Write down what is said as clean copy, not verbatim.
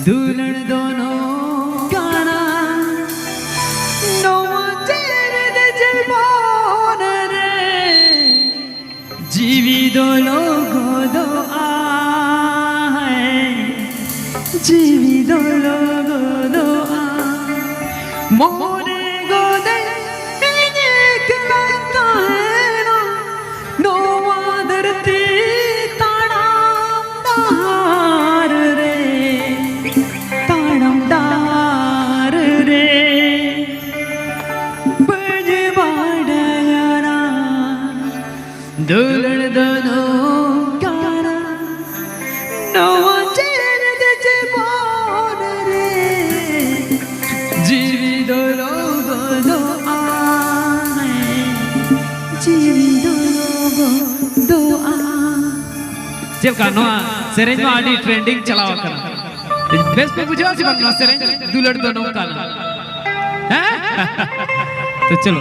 दुल्हन दोनों गाना नवा चेहरे जबान रे जीवी दोनों गोदो आए जीवी दोनों गोदो आ मोरे गोदे एक लड़का है ना नवा धरती ताड़मदार रे ताड़मदार रे बजवाड़याना दुल्हन दोनों गाना नवा चेहरे जबान रे जीवी दोनों गोदो आए जीवी दोनों गोदो आ जब कानो सेरेंज में आड़ी ट्रेंडिंग चलावा करा बेस पे बुझा सी बनना सेरेंज दुल्हन दोनों गाना हैं तो चलो